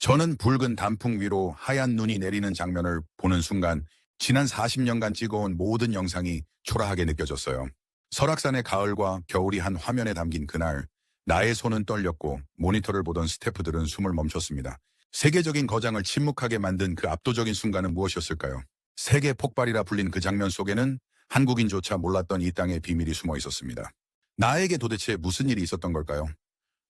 저는 붉은 단풍 위로 하얀 눈이 내리는 장면을 보는 순간 지난 40년간 찍어온 모든 영상이 초라하게 느껴졌어요. 설악산의 가을과 겨울이 한 화면에 담긴 그날, 나의 손은 떨렸고 모니터를 보던 스태프들은 숨을 멈췄습니다. 세계적인 거장을 침묵하게 만든 그 압도적인 순간은 무엇이었을까요? 세계 폭발이라 불린 그 장면 속에는 한국인조차 몰랐던 이 땅의 비밀이 숨어 있었습니다. 나에게 도대체 무슨 일이 있었던 걸까요?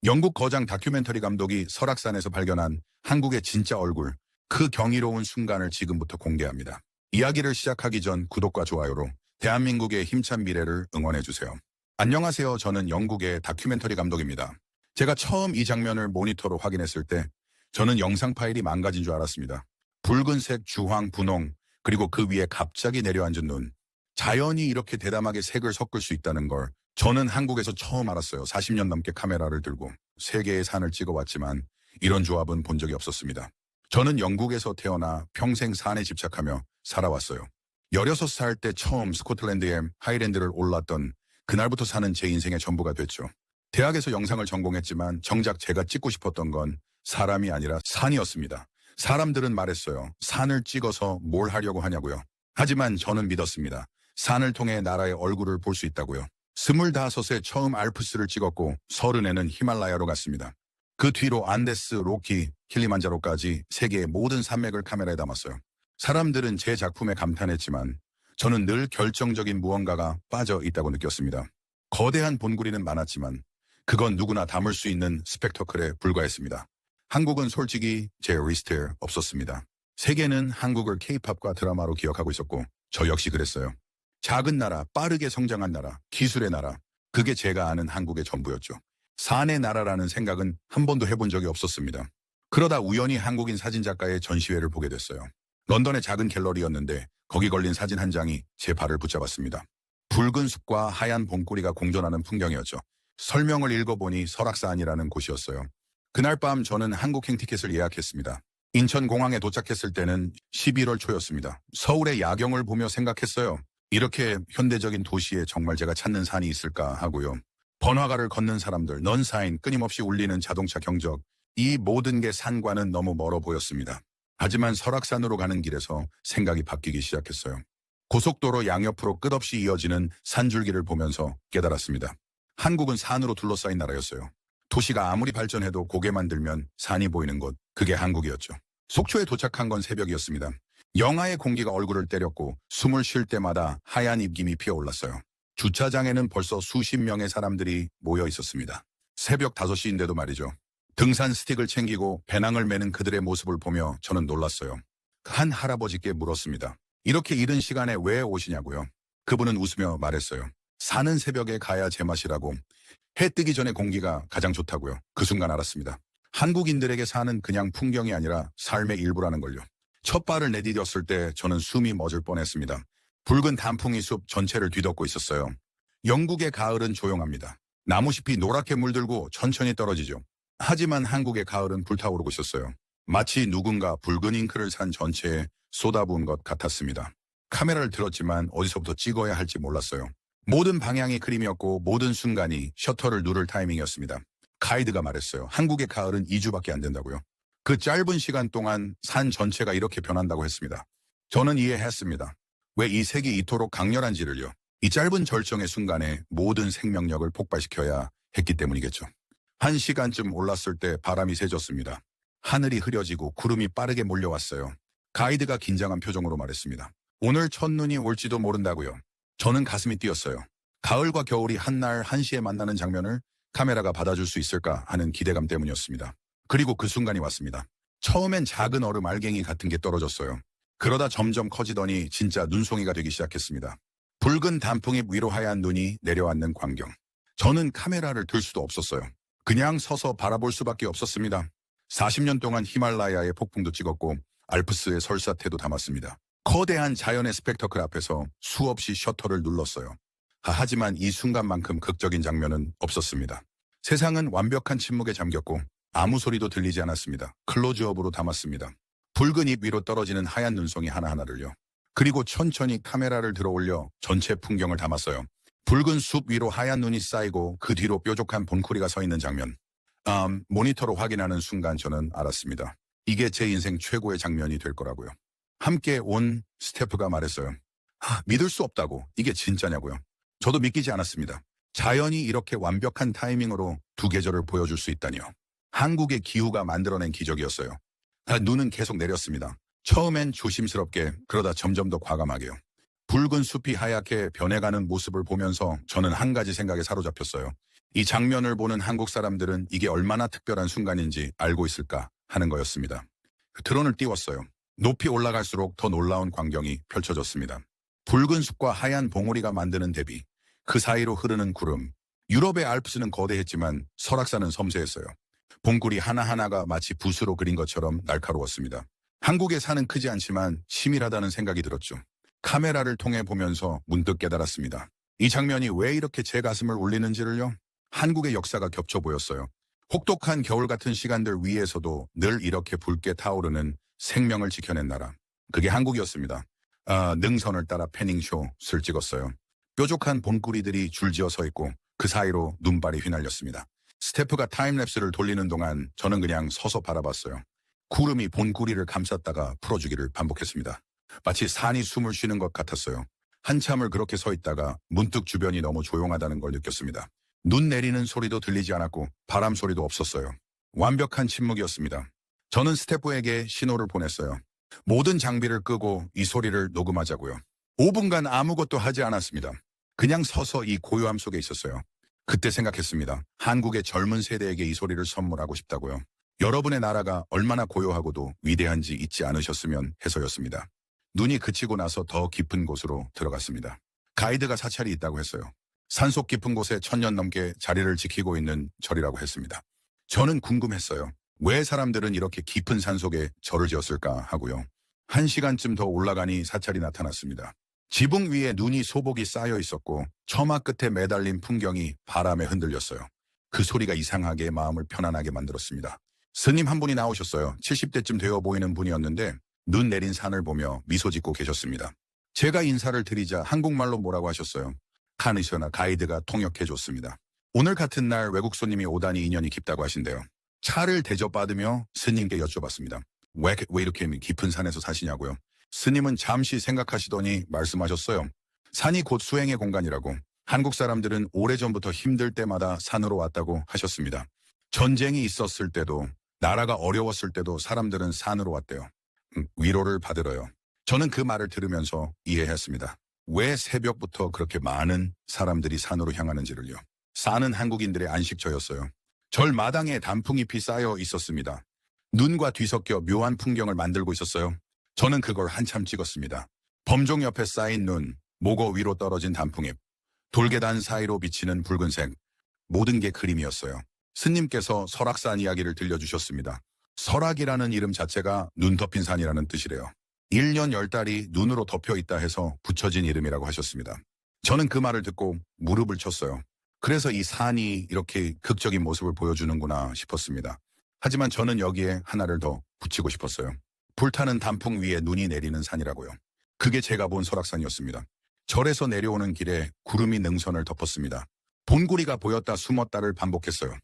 영국 거장 다큐멘터리 감독이 설악산에서 발견한 한국의 진짜 얼굴, 그 경이로운 순간을 지금부터 공개합니다. 이야기를 시작하기 전 구독과 좋아요로 대한민국의 힘찬 미래를 응원해주세요. 안녕하세요. 저는 영국의 다큐멘터리 감독입니다. 제가 처음 이 장면을 모니터로 확인했을 때 저는 영상 파일이 망가진 줄 알았습니다. 붉은색, 주황, 분홍, 그리고 그 위에 갑자기 내려앉은 눈. 자연이 이렇게 대담하게 색을 섞을 수 있다는 걸 저는 한국에서 처음 알았어요. 40년 넘게 카메라를 들고 세계의 산을 찍어왔지만 이런 조합은 본 적이 없었습니다. 저는 영국에서 태어나 평생 산에 집착하며 살아왔어요. 16살 때 처음 스코틀랜드의 하이랜드를 올랐던 그날부터 산은 제 인생의 전부가 됐죠. 대학에서 영상을 전공했지만 정작 제가 찍고 싶었던 건 사람이 아니라 산이었습니다. 사람들은 말했어요. 산을 찍어서 뭘 하려고 하냐고요. 하지만 저는 믿었습니다. 산을 통해 나라의 얼굴을 볼 수 있다고요. 25에 처음 알프스를 찍었고 30에는 히말라야로 갔습니다. 그 뒤로 안데스, 로키, 킬리만자로까지 세계의 모든 산맥을 카메라에 담았어요. 사람들은 제 작품에 감탄했지만 저는 늘 결정적인 무언가가 빠져 있다고 느꼈습니다. 거대한 본구리는 많았지만 그건 누구나 담을 수 있는 스펙터클에 불과했습니다. 한국은 솔직히 제 리스트에 없었습니다. 세계는 한국을 K-팝과 드라마로 기억하고 있었고 저 역시 그랬어요. 작은 나라, 빠르게 성장한 나라, 기술의 나라, 그게 제가 아는 한국의 전부였죠. 산의 나라라는 생각은 한 번도 해본 적이 없었습니다. 그러다 우연히 한국인 사진작가의 전시회를 보게 됐어요. 런던의 작은 갤러리였는데 거기 걸린 사진 한 장이 제 발을 붙잡았습니다. 붉은 숲과 하얀 봉꼬리가 공존하는 풍경이었죠. 설명을 읽어보니 설악산이라는 곳이었어요. 그날 밤 저는 항공행 티켓을 예약했습니다. 인천공항에 도착했을 때는 11월 초였습니다. 서울의 야경을 보며 생각했어요. 이렇게 현대적인 도시에 정말 제가 찾는 산이 있을까 하고요. 번화가를 걷는 사람들, 넌사인, 끊임없이 울리는 자동차 경적, 이 모든 게 산과는 너무 멀어 보였습니다. 하지만 설악산으로 가는 길에서 생각이 바뀌기 시작했어요. 고속도로 양옆으로 끝없이 이어지는 산줄기를 보면서 깨달았습니다. 한국은 산으로 둘러싸인 나라였어요. 도시가 아무리 발전해도 고개만 들면 산이 보이는 곳, 그게 한국이었죠. 속초에 도착한 건 새벽이었습니다. 영하의 공기가 얼굴을 때렸고 숨을 쉴 때마다 하얀 입김이 피어올랐어요. 주차장에는 벌써 수십 명의 사람들이 모여 있었습니다. 새벽 5시인데도 말이죠. 등산 스틱을 챙기고 배낭을 메는 그들의 모습을 보며 저는 놀랐어요. 한 할아버지께 물었습니다. 이렇게 이른 시간에 왜 오시냐고요. 그분은 웃으며 말했어요. 사는 새벽에 가야 제맛이라고. 해 뜨기 전에 공기가 가장 좋다고요. 그 순간 알았습니다. 한국인들에게 산은 그냥 풍경이 아니라 삶의 일부라는 걸요. 첫 발을 내디뎠을 때 저는 숨이 멎을 뻔했습니다. 붉은 단풍이 숲 전체를 뒤덮고 있었어요. 영국의 가을은 조용합니다. 나무잎이 노랗게 물들고 천천히 떨어지죠. 하지만 한국의 가을은 불타오르고 있었어요. 마치 누군가 붉은 잉크를 산 전체에 쏟아부은 것 같았습니다. 카메라를 들었지만 어디서부터 찍어야 할지 몰랐어요. 모든 방향이 그림이었고 모든 순간이 셔터를 누를 타이밍이었습니다. 가이드가 말했어요. 한국의 가을은 2주밖에 안 된다고요. 그 짧은 시간 동안 산 전체가 이렇게 변한다고 했습니다. 저는 이해했습니다. 왜 이 색이 이토록 강렬한지를요. 이 짧은 절정의 순간에 모든 생명력을 폭발시켜야 했기 때문이겠죠. 1시간쯤 올랐을 때 바람이 세졌습니다. 하늘이 흐려지고 구름이 빠르게 몰려왔어요. 가이드가 긴장한 표정으로 말했습니다. 오늘 첫눈이 올지도 모른다고요. 저는 가슴이 뛰었어요. 가을과 겨울이 한날 한시에 만나는 장면을 카메라가 받아줄 수 있을까 하는 기대감 때문이었습니다. 그리고 그 순간이 왔습니다. 처음엔 작은 얼음 알갱이 같은 게 떨어졌어요. 그러다 점점 커지더니 진짜 눈송이가 되기 시작했습니다. 붉은 단풍잎 위로 하얀 눈이 내려앉는 광경. 저는 카메라를 들 수도 없었어요. 그냥 서서 바라볼 수밖에 없었습니다. 40년 동안 히말라야의 폭풍도 찍었고 알프스의 설사태도 담았습니다. 거대한 자연의 스펙터클 앞에서 수없이 셔터를 눌렀어요. 하지만 이 순간만큼 극적인 장면은 없었습니다. 세상은 완벽한 침묵에 잠겼고 아무 소리도 들리지 않았습니다. 클로즈업으로 담았습니다. 붉은 잎 위로 떨어지는 하얀 눈송이 하나하나를요. 그리고 천천히 카메라를 들어 올려 전체 풍경을 담았어요. 붉은 숲 위로 하얀 눈이 쌓이고 그 뒤로 뾰족한 본코리가 서 있는 장면. 모니터로 확인하는 순간 저는 알았습니다. 이게 제 인생 최고의 장면이 될 거라고요. 함께 온 스태프가 말했어요. 믿을 수 없다고. 이게 진짜냐고요. 저도 믿기지 않았습니다. 자연이 이렇게 완벽한 타이밍으로 두 계절을 보여줄 수 있다니요. 한국의 기후가 만들어낸 기적이었어요. 눈은 계속 내렸습니다. 처음엔 조심스럽게, 그러다 점점 더 과감하게요. 붉은 숲이 하얗게 변해가는 모습을 보면서 저는 한 가지 생각에 사로잡혔어요. 이 장면을 보는 한국 사람들은 이게 얼마나 특별한 순간인지 알고 있을까 하는 거였습니다. 드론을 띄웠어요. 높이 올라갈수록 더 놀라운 광경이 펼쳐졌습니다. 붉은 숲과 하얀 봉우리가 만드는 대비, 그 사이로 흐르는 구름. 유럽의 알프스는 거대했지만 설악산은 섬세했어요. 봉구리 하나하나가 마치 붓으로 그린 것처럼 날카로웠습니다. 한국의 산은 크지 않지만 치밀하다는 생각이 들었죠. 카메라를 통해 보면서 문득 깨달았습니다. 이 장면이 왜 이렇게 제 가슴을 울리는지를요. 한국의 역사가 겹쳐 보였어요. 혹독한 겨울 같은 시간들 위에서도 늘 이렇게 붉게 타오르는 생명을 지켜낸 나라. 그게 한국이었습니다. 능선을 따라 패닝쇼를 찍었어요. 뾰족한 봉구리들이 줄지어 서 있고 그 사이로 눈발이 휘날렸습니다. 스태프가 타임랩스를 돌리는 동안 저는 그냥 서서 바라봤어요. 구름이 봉구리를 감쌌다가 풀어주기를 반복했습니다. 마치 산이 숨을 쉬는 것 같았어요. 한참을 그렇게 서 있다가 문득 주변이 너무 조용하다는 걸 느꼈습니다. 눈 내리는 소리도 들리지 않았고 바람 소리도 없었어요. 완벽한 침묵이었습니다. 저는 스태프에게 신호를 보냈어요. 모든 장비를 끄고 이 소리를 녹음하자고요. 5분간 아무것도 하지 않았습니다. 그냥 서서 이 고요함 속에 있었어요. 그때 생각했습니다. 한국의 젊은 세대에게 이 소리를 선물하고 싶다고요. 여러분의 나라가 얼마나 고요하고도 위대한지 잊지 않으셨으면 해서였습니다. 눈이 그치고 나서 더 깊은 곳으로 들어갔습니다. 가이드가 사찰이 있다고 했어요. 산속 깊은 곳에 1000년 넘게 자리를 지키고 있는 절이라고 했습니다. 저는 궁금했어요. 왜 사람들은 이렇게 깊은 산속에 절을 지었을까 하고요. 1시간쯤 더 올라가니 사찰이 나타났습니다. 지붕 위에 눈이 소복이 쌓여 있었고 처마 끝에 매달린 풍경이 바람에 흔들렸어요. 그 소리가 이상하게 마음을 편안하게 만들었습니다. 스님 한 분이 나오셨어요. 70대쯤 되어 보이는 분이었는데 눈 내린 산을 보며 미소 짓고 계셨습니다. 제가 인사를 드리자 한국말로 뭐라고 하셨어요. 카니셔나 가이드가 통역해줬습니다. 오늘 같은 날 외국 손님이 오다니 인연이 깊다고 하신대요. 차를 대접받으며 스님께 여쭤봤습니다. 왜 이렇게 깊은 산에서 사시냐고요. 스님은 잠시 생각하시더니 말씀하셨어요. 산이 곧 수행의 공간이라고. 한국 사람들은 오래전부터 힘들 때마다 산으로 왔다고 하셨습니다. 전쟁이 있었을 때도 나라가 어려웠을 때도 사람들은 산으로 왔대요. 위로를 받으러요. 저는 그 말을 들으면서 이해했습니다. 왜 새벽부터 그렇게 많은 사람들이 산으로 향하는지를요. 산은 한국인들의 안식처였어요. 절 마당에 단풍잎이 쌓여 있었습니다. 눈과 뒤섞여 묘한 풍경을 만들고 있었어요. 저는 그걸 한참 찍었습니다. 범종 옆에 쌓인 눈, 목어 위로 떨어진 단풍잎, 돌계단 사이로 비치는 붉은색, 모든 게 그림이었어요. 스님께서 설악산 이야기를 들려주셨습니다. 설악이라는 이름 자체가 눈 덮인 산이라는 뜻이래요. 1년 10달이 눈으로 덮여 있다 해서 붙여진 이름이라고 하셨습니다. 저는 그 말을 듣고 무릎을 쳤어요. 그래서 이 산이 이렇게 극적인 모습을 보여주는구나 싶었습니다. 하지만 저는 여기에 하나를 더 붙이고 싶었어요. 불타는 단풍 위에 눈이 내리는 산이라고요. 그게 제가 본 설악산이었습니다. 절에서 내려오는 길에 구름이 능선을 덮었습니다. 봉구리가 보였다 숨었다를 반복했어요.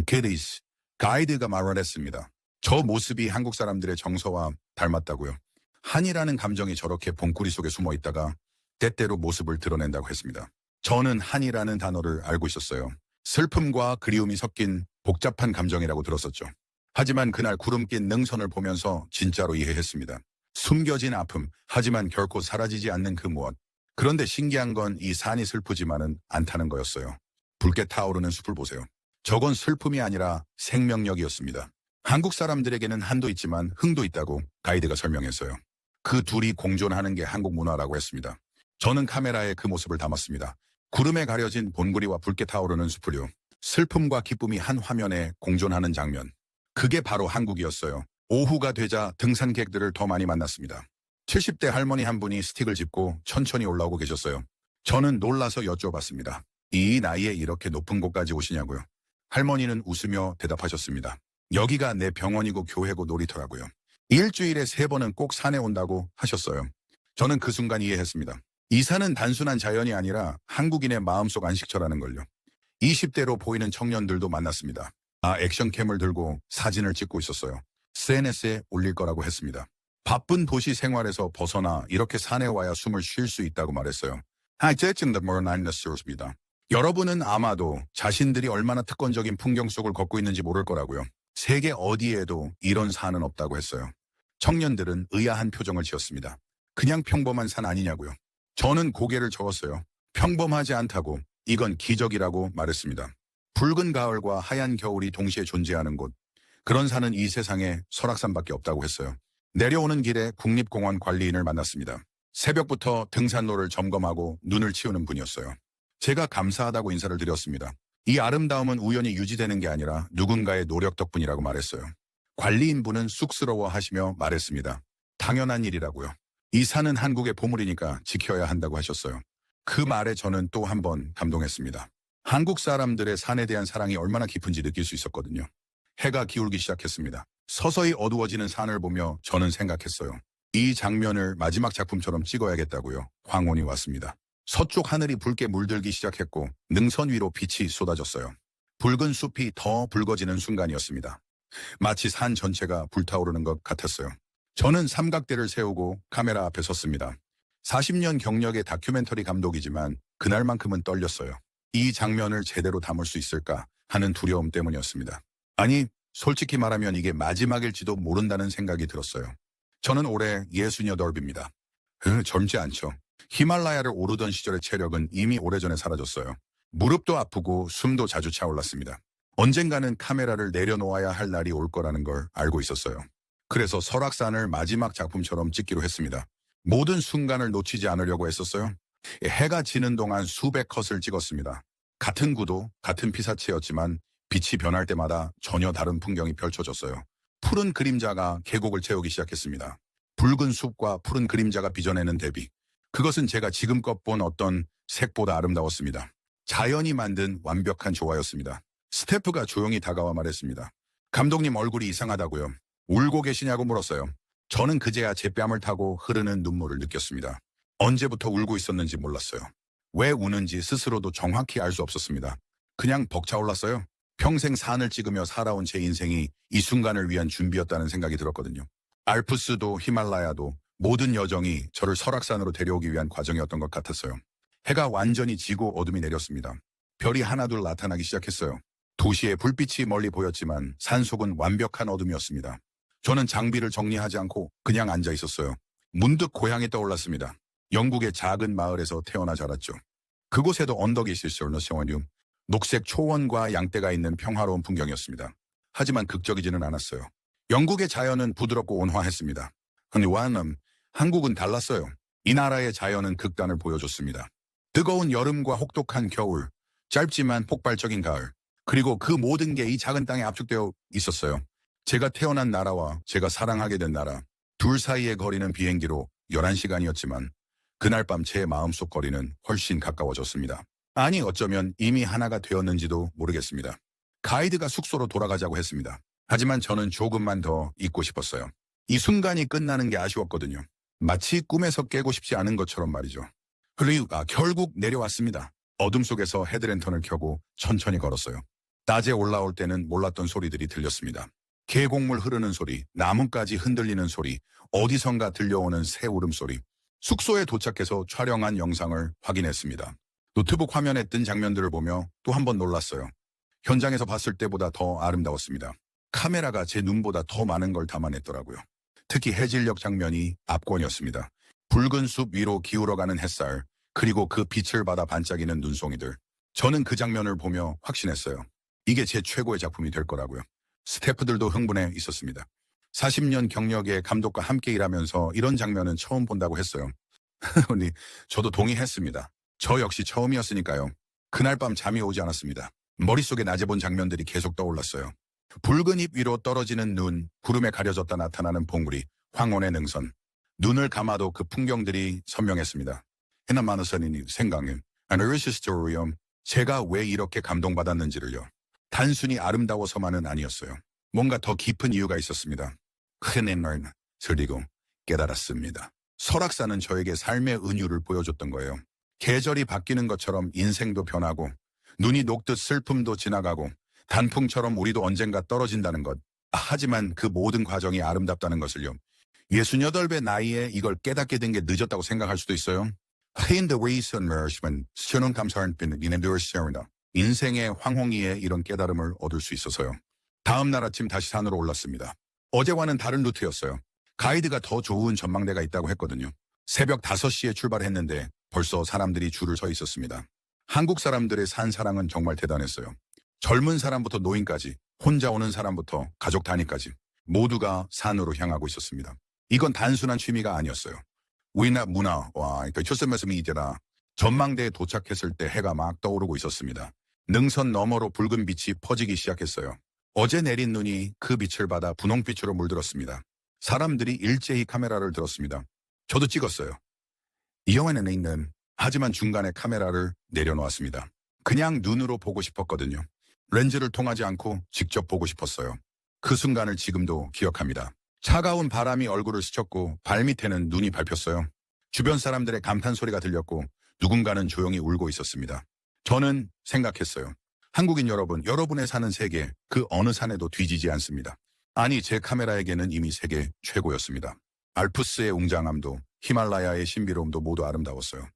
게리스, 가이드가 말했습니다. 저 모습이 한국 사람들의 정서와 닮았다고요. 한이라는 감정이 저렇게 봉구리 속에 숨어 있다가 때때로 모습을 드러낸다고 했습니다. 저는 한이라는 단어를 알고 있었어요. 슬픔과 그리움이 섞인 복잡한 감정이라고 들었었죠. 하지만 그날 구름 낀 능선을 보면서 진짜로 이해했습니다. 숨겨진 아픔, 하지만 결코 사라지지 않는 그 무엇. 그런데 신기한 건 이 산이 슬프지만은 않다는 거였어요. 붉게 타오르는 숲을 보세요. 저건 슬픔이 아니라 생명력이었습니다. 한국 사람들에게는 한도 있지만 흥도 있다고 가이드가 설명했어요. 그 둘이 공존하는 게 한국 문화라고 했습니다. 저는 카메라에 그 모습을 담았습니다. 구름에 가려진 봉구리와 붉게 타오르는 숲을요. 슬픔과 기쁨이 한 화면에 공존하는 장면. 그게 바로 한국이었어요. 오후가 되자 등산객들을 더 많이 만났습니다. 70대 할머니 한 분이 스틱을 짚고 천천히 올라오고 계셨어요. 저는 놀라서 여쭤봤습니다. 이 나이에 이렇게 높은 곳까지 오시냐고요. 할머니는 웃으며 대답하셨습니다. 여기가 내 병원이고 교회고 놀이터라고요. 일주일에 3번은 꼭 산에 온다고 하셨어요. 저는 그 순간 이해했습니다. 이 산은 단순한 자연이 아니라 한국인의 마음속 안식처라는 걸요. 20대로 보이는 청년들도 만났습니다. 액션캠을 들고 사진을 찍고 있었어요. SNS에 올릴 거라고 했습니다. 바쁜 도시 생활에서 벗어나 이렇게 산에 와야 숨을 쉴 수 있다고 말했어요. 습니다. 여러분은 아마도 자신들이 얼마나 특권적인 풍경 속을 걷고 있는지 모를 거라고요. 세계 어디에도 이런 산은 없다고 했어요. 청년들은 의아한 표정을 지었습니다. 그냥 평범한 산 아니냐고요. 저는 고개를 저었어요. 평범하지 않다고, 이건 기적이라고 말했습니다. 붉은 가을과 하얀 겨울이 동시에 존재하는 곳, 그런 산은 이 세상에 설악산밖에 없다고 했어요. 내려오는 길에 국립공원 관리인을 만났습니다. 새벽부터 등산로를 점검하고 눈을 치우는 분이었어요. 제가 감사하다고 인사를 드렸습니다. 이 아름다움은 우연히 유지되는 게 아니라 누군가의 노력 덕분이라고 말했어요. 관리인분은 쑥스러워하시며 말했습니다. 당연한 일이라고요. 이 산은 한국의 보물이니까 지켜야 한다고 하셨어요. 그 말에 저는 또 한 번 감동했습니다. 한국 사람들의 산에 대한 사랑이 얼마나 깊은지 느낄 수 있었거든요. 해가 기울기 시작했습니다. 서서히 어두워지는 산을 보며 저는 생각했어요. 이 장면을 마지막 작품처럼 찍어야겠다고요. 황혼이 왔습니다. 서쪽 하늘이 붉게 물들기 시작했고 능선 위로 빛이 쏟아졌어요. 붉은 숲이 더 붉어지는 순간이었습니다. 마치 산 전체가 불타오르는 것 같았어요. 저는 삼각대를 세우고 카메라 앞에 섰습니다. 40년 경력의 다큐멘터리 감독이지만 그날만큼은 떨렸어요. 이 장면을 제대로 담을 수 있을까 하는 두려움 때문이었습니다. 아니, 솔직히 말하면 이게 마지막일지도 모른다는 생각이 들었어요. 저는 올해 68입니다. 젊지 않죠. 히말라야를 오르던 시절의 체력은 이미 오래전에 사라졌어요. 무릎도 아프고 숨도 자주 차올랐습니다. 언젠가는 카메라를 내려놓아야 할 날이 올 거라는 걸 알고 있었어요. 그래서 설악산을 마지막 작품처럼 찍기로 했습니다. 모든 순간을 놓치지 않으려고 했었어요. 해가 지는 동안 수백 컷을 찍었습니다. 같은 구도, 같은 피사체였지만 빛이 변할 때마다 전혀 다른 풍경이 펼쳐졌어요. 푸른 그림자가 계곡을 채우기 시작했습니다. 붉은 숲과 푸른 그림자가 빚어내는 대비. 그것은 제가 지금껏 본 어떤 색보다 아름다웠습니다. 자연이 만든 완벽한 조화였습니다. 스태프가 조용히 다가와 말했습니다. 감독님 얼굴이 이상하다고요. 울고 계시냐고 물었어요. 저는 그제야 제 뺨을 타고 흐르는 눈물을 느꼈습니다. 언제부터 울고 있었는지 몰랐어요. 왜 우는지 스스로도 정확히 알 수 없었습니다. 그냥 벅차올랐어요. 평생 산을 찍으며 살아온 제 인생이 이 순간을 위한 준비였다는 생각이 들었거든요. 알프스도 히말라야도 모든 여정이 저를 설악산으로 데려오기 위한 과정이었던 것 같았어요. 해가 완전히 지고 어둠이 내렸습니다. 별이 하나둘 나타나기 시작했어요. 도시의 불빛이 멀리 보였지만 산속은 완벽한 어둠이었습니다. 저는 장비를 정리하지 않고 그냥 앉아 있었어요. 문득 고향이 떠올랐습니다. 영국의 작은 마을에서 태어나 자랐죠. 그곳에도 언덕이 있었어요. 녹색 초원과 양떼가 있는 평화로운 풍경이었습니다. 하지만 극적이지는 않았어요. 영국의 자연은 부드럽고 온화했습니다. 그런데 한국은 달랐어요. 이 나라의 자연은 극단을 보여줬습니다. 뜨거운 여름과 혹독한 겨울, 짧지만 폭발적인 가을, 그리고 그 모든 게 이 작은 땅에 압축되어 있었어요. 제가 태어난 나라와 제가 사랑하게 된 나라, 둘 사이의 거리는 비행기로 11시간이었지만 그날 밤 제 마음속 거리는 훨씬 가까워졌습니다. 아니, 어쩌면 이미 하나가 되었는지도 모르겠습니다. 가이드가 숙소로 돌아가자고 했습니다. 하지만 저는 조금만 더 있고 싶었어요. 이 순간이 끝나는 게 아쉬웠거든요. 마치 꿈에서 깨고 싶지 않은 것처럼 말이죠. 그리고 결국 내려왔습니다. 어둠 속에서 헤드랜턴을 켜고 천천히 걸었어요. 낮에 올라올 때는 몰랐던 소리들이 들렸습니다. 계곡물 흐르는 소리, 나뭇가지 흔들리는 소리, 어디선가 들려오는 새 울음소리. 숙소에 도착해서 촬영한 영상을 확인했습니다. 노트북 화면에 뜬 장면들을 보며 또 한 번 놀랐어요. 현장에서 봤을 때보다 더 아름다웠습니다. 카메라가 제 눈보다 더 많은 걸 담아냈더라고요. 특히 해질녘 장면이 압권이었습니다. 붉은 숲 위로 기울어가는 햇살, 그리고 그 빛을 받아 반짝이는 눈송이들. 저는 그 장면을 보며 확신했어요. 이게 제 최고의 작품이 될 거라고요. 스태프들도 흥분해 있었습니다. 40년 경력의 감독과 함께 일하면서 이런 장면은 처음 본다고 했어요. 근데 저도 동의했습니다. 저 역시 처음이었으니까요. 그날 밤 잠이 오지 않았습니다. 머릿속에 낮에 본 장면들이 계속 떠올랐어요. 붉은 잎 위로 떨어지는 눈, 구름에 가려졌다 나타나는 봉우리, 황혼의 능선. 눈을 감아도 그 풍경들이 선명했습니다. 해나마누선이 생각은 아너리시스토리엄 제가 왜 이렇게 감동받았는지를요. 단순히 아름다워서만은 아니었어요. 뭔가 더 깊은 이유가 있었습니다. 큰 날 그리고 깨달았습니다. 설악산은 저에게 삶의 은유를 보여줬던 거예요. 계절이 바뀌는 것처럼 인생도 변하고 눈이 녹듯 슬픔도 지나가고 단풍처럼 우리도 언젠가 떨어진다는 것. 하지만 그 모든 과정이 아름답다는 것을요. 68배 나이에 이걸 깨닫게 된 게 늦었다고 생각할 수도 있어요. 하인더웨이 선머시면 시원한 감사한 빈 이네드어시입니다. 인생의 황홍이에 이런 깨달음을 얻을 수 있어서요. 다음 날 아침 다시 산으로 올랐습니다. 어제와는 다른 루트였어요. 가이드가 더 좋은 전망대가 있다고 했거든요. 새벽 5시에 출발했는데 벌써 사람들이 줄을 서 있었습니다. 한국 사람들의 산 사랑은 정말 대단했어요. 젊은 사람부터 노인까지, 혼자 오는 사람부터 가족 단위까지 모두가 산으로 향하고 있었습니다. 이건 단순한 취미가 아니었어요. 우리나라 문화와 교수 말씀이 이제라 전망대에 도착했을 때 해가 막 떠오르고 있었습니다. 능선 너머로 붉은 빛이 퍼지기 시작했어요. 어제 내린 눈이 그 빛을 받아 분홍빛으로 물들었습니다. 사람들이 일제히 카메라를 들었습니다. 저도 찍었어요. 이 영화는 있는 하지만 중간에 카메라를 내려놓았습니다. 그냥 눈으로 보고 싶었거든요. 렌즈를 통하지 않고 직접 보고 싶었어요. 그 순간을 지금도 기억합니다. 차가운 바람이 얼굴을 스쳤고 발밑에는 눈이 밟혔어요. 주변 사람들의 감탄 소리가 들렸고 누군가는 조용히 울고 있었습니다. 저는 생각했어요. 한국인 여러분, 여러분의 사는 세계 그 어느 산에도 뒤지지 않습니다. 아니, 제 카메라에게는 이미 세계 최고였습니다. 알프스의 웅장함도 히말라야의 신비로움도 모두 아름다웠어요.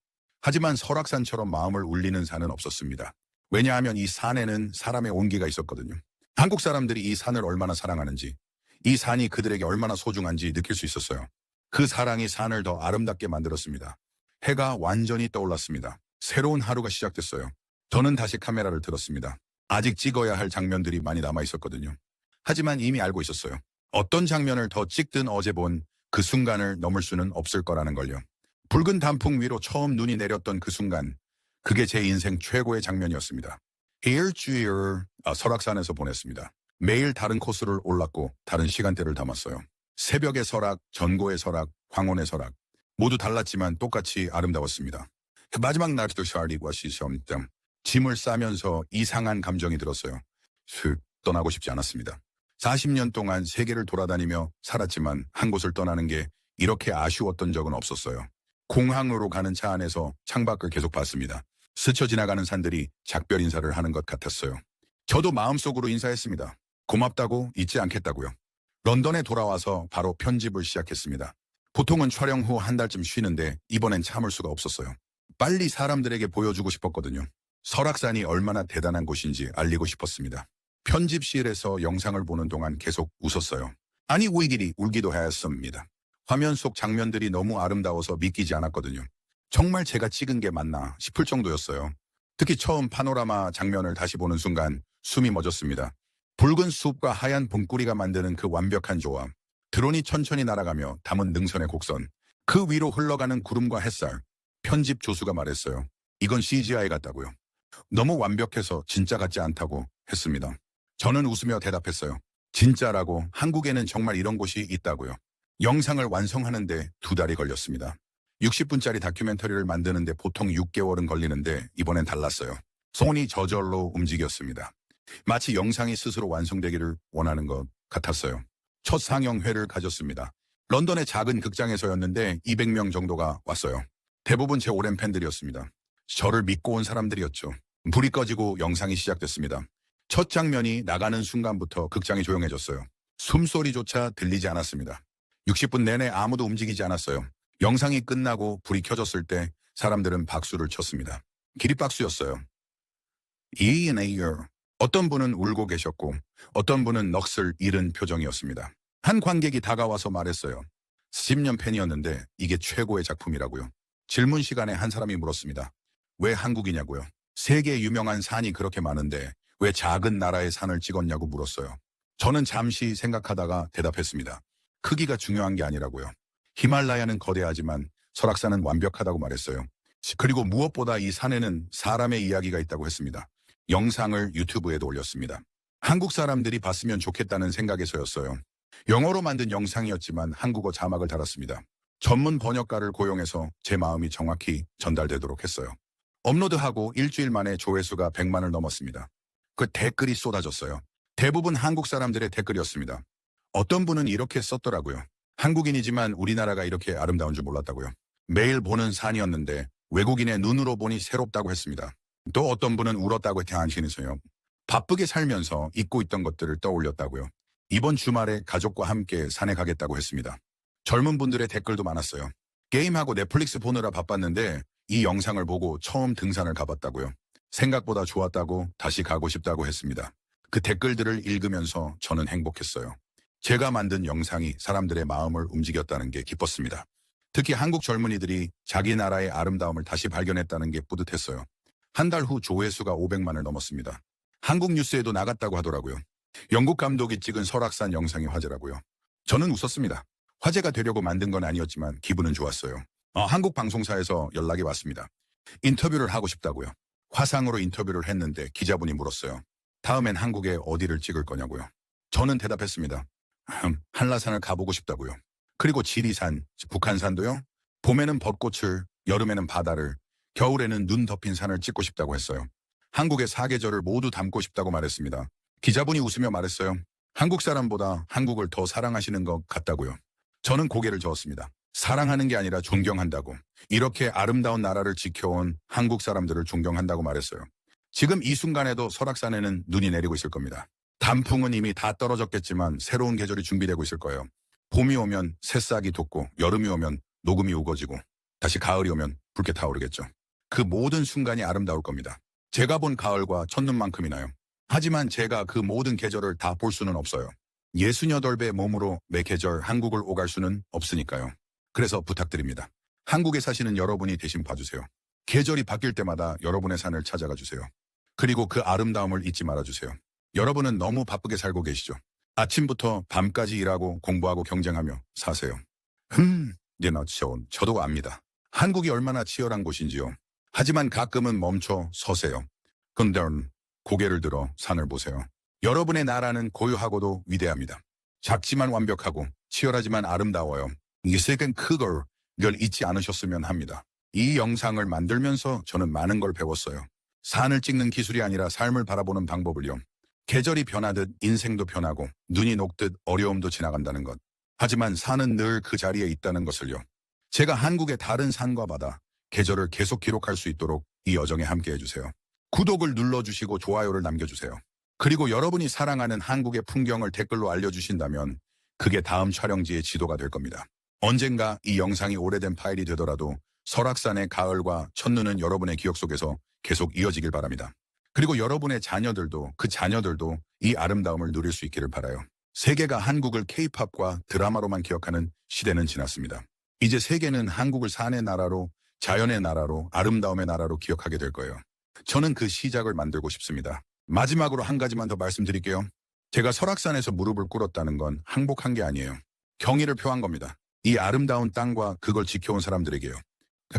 하지만 설악산처럼 마음을 울리는 산은 없었습니다. 왜냐하면 이 산에는 사람의 온기가 있었거든요. 한국 사람들이 이 산을 얼마나 사랑하는지, 이 산이 그들에게 얼마나 소중한지 느낄 수 있었어요. 그 사랑이 산을 더 아름답게 만들었습니다. 해가 완전히 떠올랐습니다. 새로운 하루가 시작됐어요. 저는 다시 카메라를 들었습니다. 아직 찍어야 할 장면들이 많이 남아 있었거든요. 하지만 이미 알고 있었어요. 어떤 장면을 더 찍든 어제 본 그 순간을 넘을 수는 없을 거라는 걸요. 붉은 단풍 위로 처음 눈이 내렸던 그 순간, 그게 제 인생 최고의 장면이었습니다. 일주일 설악산에서 보냈습니다. 매일 다른 코스를 올랐고 다른 시간대를 담았어요. 새벽의 설악, 전고의 설악, 황혼의 설악 모두 달랐지만 똑같이 아름다웠습니다. 마지막 날도 샤리과 시험 때 짐을 싸면서 이상한 감정이 들었어요. 떠나고 싶지 않았습니다. 40년 동안 세계를 돌아다니며 살았지만 한 곳을 떠나는 게 이렇게 아쉬웠던 적은 없었어요. 공항으로 가는 차 안에서 창밖을 계속 봤습니다. 스쳐 지나가는 산들이 작별 인사를 하는 것 같았어요. 저도 마음속으로 인사했습니다. 고맙다고 잊지 않겠다고요. 런던에 돌아와서 바로 편집을 시작했습니다. 보통은 촬영 후 한 달쯤 쉬는데 이번엔 참을 수가 없었어요. 빨리 사람들에게 보여주고 싶었거든요. 설악산이 얼마나 대단한 곳인지 알리고 싶었습니다. 편집실에서 영상을 보는 동안 계속 웃었어요. 아니 우리끼리 울기도 했습니다. 화면 속 장면들이 너무 아름다워서 믿기지 않았거든요. 정말 제가 찍은 게 맞나 싶을 정도였어요. 특히 처음 파노라마 장면을 다시 보는 순간 숨이 멎었습니다. 붉은 숲과 하얀 봄꾸리가 만드는 그 완벽한 조합. 드론이 천천히 날아가며 담은 능선의 곡선. 그 위로 흘러가는 구름과 햇살. 편집 조수가 말했어요. 이건 CGI 같다고요. 너무 완벽해서 진짜 같지 않다고 했습니다. 저는 웃으며 대답했어요. 진짜라고 한국에는 정말 이런 곳이 있다고요. 영상을 완성하는데 2달이 걸렸습니다. 60분짜리 다큐멘터리를 만드는데 보통 6개월은 걸리는데 이번엔 달랐어요. 손이 저절로 움직였습니다. 마치 영상이 스스로 완성되기를 원하는 것 같았어요. 첫 상영회를 가졌습니다. 런던의 작은 극장에서였는데 200명 정도가 왔어요. 대부분 제 오랜 팬들이었습니다. 저를 믿고 온 사람들이었죠. 불이 꺼지고 영상이 시작됐습니다. 첫 장면이 나가는 순간부터 극장이 조용해졌어요. 숨소리조차 들리지 않았습니다. 60분 내내 아무도 움직이지 않았어요. 영상이 끝나고 불이 켜졌을 때 사람들은 박수를 쳤습니다. 기립박수였어요. 어떤 분은 울고 계셨고 어떤 분은 넋을 잃은 표정이었습니다. 한 관객이 다가와서 말했어요. 10년 팬이었는데 이게 최고의 작품이라고요. 질문 시간에 한 사람이 물었습니다. 왜 한국이냐고요. 세계 유명한 산이 그렇게 많은데 왜 작은 나라의 산을 찍었냐고 물었어요. 저는 잠시 생각하다가 대답했습니다. 크기가 중요한 게 아니라고요. 히말라야는 거대하지만 설악산은 완벽하다고 말했어요. 그리고 무엇보다 이 산에는 사람의 이야기가 있다고 했습니다. 영상을 유튜브에도 올렸습니다. 한국 사람들이 봤으면 좋겠다는 생각에서였어요. 영어로 만든 영상이었지만 한국어 자막을 달았습니다. 전문 번역가를 고용해서 제 마음이 정확히 전달되도록 했어요. 업로드하고 일주일 만에 조회수가 100만을 넘었습니다. 그 댓글이 쏟아졌어요. 대부분 한국 사람들의 댓글이었습니다. 어떤 분은 이렇게 썼더라고요. 한국인이지만 우리나라가 이렇게 아름다운 줄 몰랐다고요. 매일 보는 산이었는데 외국인의 눈으로 보니 새롭다고 했습니다. 또 어떤 분은 울었다고 당신이서요. 바쁘게 살면서 잊고 있던 것들을 떠올렸다고요. 이번 주말에 가족과 함께 산에 가겠다고 했습니다. 젊은 분들의 댓글도 많았어요. 게임하고 넷플릭스 보느라 바빴는데 이 영상을 보고 처음 등산을 가봤다고요. 생각보다 좋았다고 다시 가고 싶다고 했습니다. 그 댓글들을 읽으면서 저는 행복했어요. 제가 만든 영상이 사람들의 마음을 움직였다는 게 기뻤습니다. 특히 한국 젊은이들이 자기 나라의 아름다움을 다시 발견했다는 게 뿌듯했어요. 한 달 후 조회수가 500만을 넘었습니다. 한국 뉴스에도 나갔다고 하더라고요. 영국 감독이 찍은 설악산 영상이 화제라고요. 저는 웃었습니다. 화제가 되려고 만든 건 아니었지만 기분은 좋았어요. 한국 방송사에서 연락이 왔습니다. 인터뷰를 하고 싶다고요. 화상으로 인터뷰를 했는데 기자분이 물었어요. 다음엔 한국에 어디를 찍을 거냐고요. 저는 대답했습니다. 한라산을 가보고 싶다고요. 그리고 지리산, 북한산도요. 봄에는 벚꽃을, 여름에는 바다를, 겨울에는 눈 덮인 산을 찍고 싶다고 했어요. 한국의 사계절을 모두 담고 싶다고 말했습니다. 기자분이 웃으며 말했어요. 한국 사람보다 한국을 더 사랑하시는 것 같다고요. 저는 고개를 저었습니다. 사랑하는 게 아니라 존경한다고. 이렇게 아름다운 나라를 지켜온 한국 사람들을 존경한다고 말했어요. 지금 이 순간에도 설악산에는 눈이 내리고 있을 겁니다. 단풍은 이미 다 떨어졌겠지만 새로운 계절이 준비되고 있을 거예요. 봄이 오면 새싹이 돋고 여름이 오면 녹음이 우거지고 다시 가을이 오면 붉게 타오르겠죠. 그 모든 순간이 아름다울 겁니다. 제가 본 가을과 첫눈만큼이나요. 하지만 제가 그 모든 계절을 다 볼 수는 없어요. 68배 몸으로 매 계절 한국을 오갈 수는 없으니까요. 그래서 부탁드립니다. 한국에 사시는 여러분이 대신 봐주세요. 계절이 바뀔 때마다 여러분의 산을 찾아가 주세요. 그리고 그 아름다움을 잊지 말아주세요. 여러분은 너무 바쁘게 살고 계시죠. 아침부터 밤까지 일하고 공부하고 경쟁하며 사세요. 저도 압니다. 한국이 얼마나 치열한 곳인지요. 하지만 가끔은 멈춰 서세요. 근데 고개를 들어 산을 보세요. 여러분의 나라는 고요하고도 위대합니다. 작지만 완벽하고 치열하지만 아름다워요. 이 세계는 그걸 잊지 않으셨으면 합니다. 이 영상을 만들면서 저는 많은 걸 배웠어요. 산을 찍는 기술이 아니라 삶을 바라보는 방법을요. 계절이 변하듯 인생도 변하고 눈이 녹듯 어려움도 지나간다는 것. 하지만 산은 늘 그 자리에 있다는 것을요. 제가 한국의 다른 산과 바다, 계절을 계속 기록할 수 있도록 이 여정에 함께 해주세요. 구독을 눌러주시고 좋아요를 남겨주세요. 그리고 여러분이 사랑하는 한국의 풍경을 댓글로 알려주신다면 그게 다음 촬영지의 지도가 될 겁니다. 언젠가 이 영상이 오래된 파일이 되더라도 설악산의 가을과 첫눈은 여러분의 기억 속에서 계속 이어지길 바랍니다. 그리고 여러분의 자녀들도 그 자녀들도 이 아름다움을 누릴 수 있기를 바라요. 세계가 한국을 K-팝과 드라마로만 기억하는 시대는 지났습니다. 이제 세계는 한국을 산의 나라로, 자연의 나라로, 아름다움의 나라로 기억하게 될 거예요. 저는 그 시작을 만들고 싶습니다. 마지막으로 한 가지만 더 말씀드릴게요. 제가 설악산에서 무릎을 꿇었다는 건 항복한 게 아니에요. 경의를 표한 겁니다. 이 아름다운 땅과 그걸 지켜온 사람들에게요.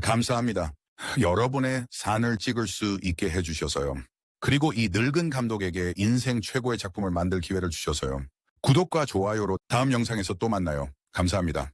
감사합니다. 여러분의 산을 찍을 수 있게 해주셔서요. 그리고 이 늙은 감독에게 인생 최고의 작품을 만들 기회를 주셔서요. 구독과 좋아요로 다음 영상에서 또 만나요. 감사합니다.